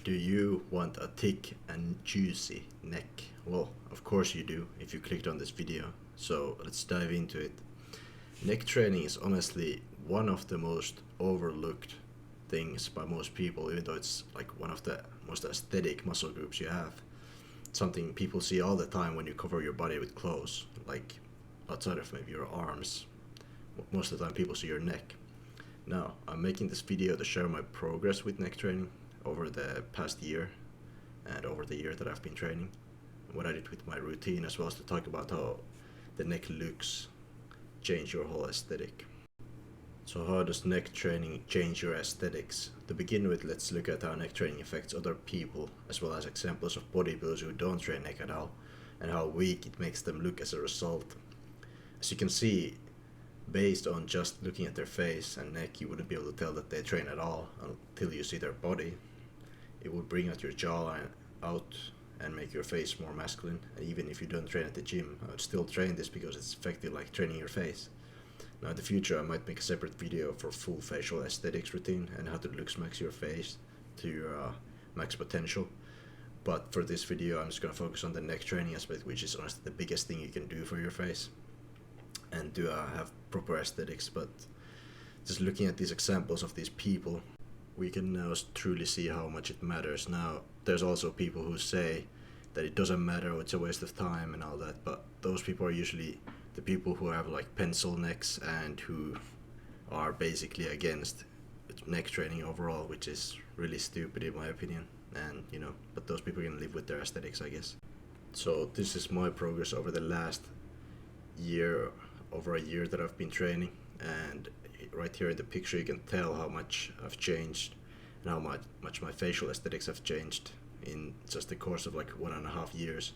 Do you want a thick and juicy neck? Well, of course you do if you clicked on this video. So let's dive into it. Neck training is honestly one of the most overlooked things by most people, even though it's like one of the most aesthetic muscle groups you have. It's something people see all the time when you cover your body with clothes, like outside of maybe your arms. Most of the time people see your neck. Now, I'm making this video to share my progress with neck training over the past year and over the year that I've been training, what I did with my routine, as well as to talk about how the neck looks change your whole aesthetic. So how does neck training change your aesthetics? To begin with, let's look at how neck training affects other people, as well as examples of bodybuilders who don't train neck at all, and how weak it makes them look as a result. As you can see, based on just looking at their face and neck, you wouldn't be able to tell that they train at all until you see their body. It would bring out your jawline out and make your face more masculine. And even if you don't train at the gym, I would still train this because it's effective like training your face. Now in the future I might make a separate video for full facial aesthetics routine and how to looks max your face to your max potential. But for this video I'm just going to focus on the neck training aspect, which is honestly the biggest thing you can do for your face and to have proper aesthetics. But just looking at these examples of these people, we can now truly see how much it matters. Now, there's also people who say that it doesn't matter, it's a waste of time and all that, but those people are usually the people who have like pencil necks and who are basically against neck training overall, which is really stupid in my opinion. And but those people can live with their aesthetics, I guess. So this is my progress over the last year, over a year that I've been training, and right here in the picture you can tell how much I've changed and how much my facial aesthetics have changed in just the course of like 1.5 years.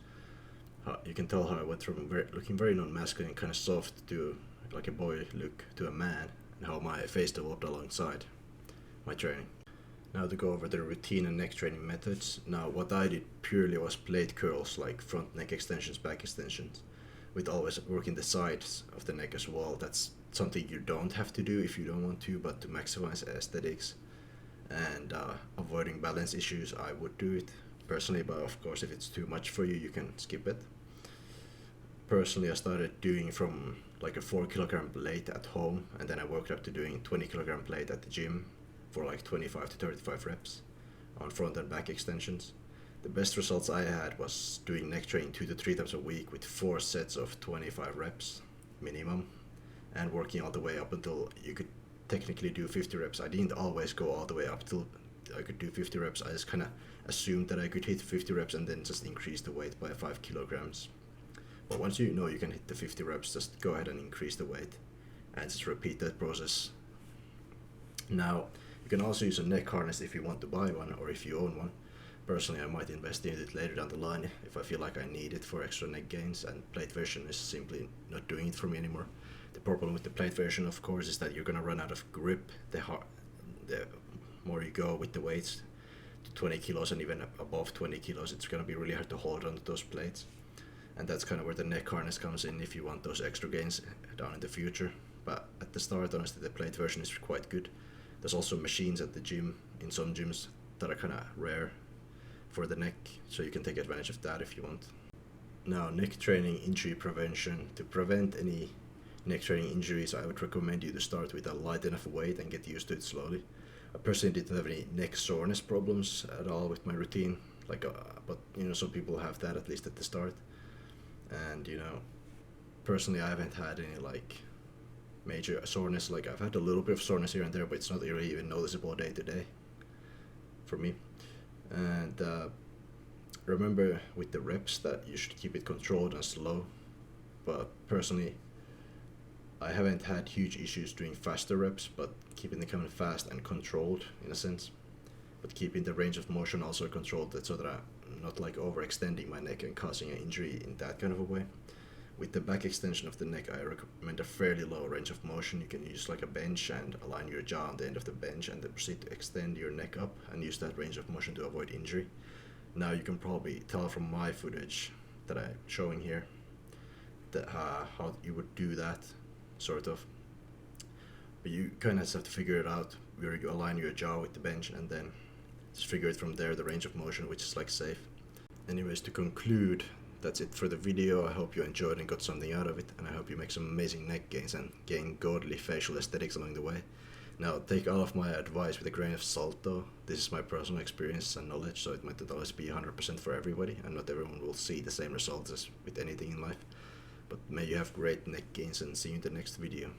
You can tell how I went from looking very non-masculine and kind of soft to like a boy look to a man, and how my face developed alongside my training. Now to go over the routine and neck training methods. Now what I did purely was plate curls, like front neck extensions, back extensions, with always working the sides of the neck as well. That's something you don't have to do if you don't want to, but to maximize aesthetics and avoiding balance issues, I would do it personally. But of course, if it's too much for you, you can skip it. Personally, I started doing from like a 4 kilogram plate at home, and then I worked up to doing 20 kilogram plate at the gym for like 25 to 35 reps on front and back extensions. The best results I had was doing neck training 2 to 3 times a week with 4 sets of 25 reps minimum, and working all the way up until you could technically do 50 reps. I didn't always go all the way up till I could do 50 reps. I just kind of assumed that I could hit 50 reps and then just increase the weight by 5 kilograms. But once you know you can hit the 50 reps, just go ahead and increase the weight and just repeat that process. Now, you can also use a neck harness if you want to buy one or if you own one. Personally, I might invest in it later down the line if I feel like I need it for extra neck gains, and plate version is simply not doing it for me anymore. The problem with the plate version, of course, is that you're gonna run out of grip the more you go with the weights to 20 kilos and even above 20 kilos. It's gonna be really hard to hold on to those plates, and that's kind of where the neck harness comes in if you want those extra gains down in the future. But at the start, honestly, the plate version is quite good. There's also machines at the gym, in some gyms, that are kind of rare for the neck, so you can take advantage of that if you want. Now, neck training injury prevention. To prevent any neck training injuries, I would recommend you to start with a light enough weight and get used to it slowly. I personally didn't have any neck soreness problems at all with my routine, but some people have that, at least at the start. And personally I haven't had any like major soreness. Like, I've had a little bit of soreness here and there, but it's not really even noticeable day to day for me. And remember with the reps that you should keep it controlled and slow. But personally, I haven't had huge issues doing faster reps, but keeping them kind of fast and controlled in a sense. But keeping the range of motion also controlled, so that I'm not like overextending my neck and causing an injury in that kind of a way. With the back extension of the neck, I recommend a fairly low range of motion. You can use like a bench and align your jaw on the end of the bench and then proceed to extend your neck up and use that range of motion to avoid injury. Now you can probably tell from my footage that I'm showing here that how you would do that, sort of. But you kind of have to figure it out where you align your jaw with the bench and then Just figure it from there, the range of motion, which is like safe. Anyways, to conclude, that's it for the video. I hope you enjoyed and got something out of it, and I hope you make some amazing neck gains and gain godly facial aesthetics along the way. Now, take all of my advice with a grain of salt though. This is my personal experience and knowledge, so it might not always be 100% for everybody, and not everyone will see the same results as with anything in life. But may you have great neck gains, and see you in the next video.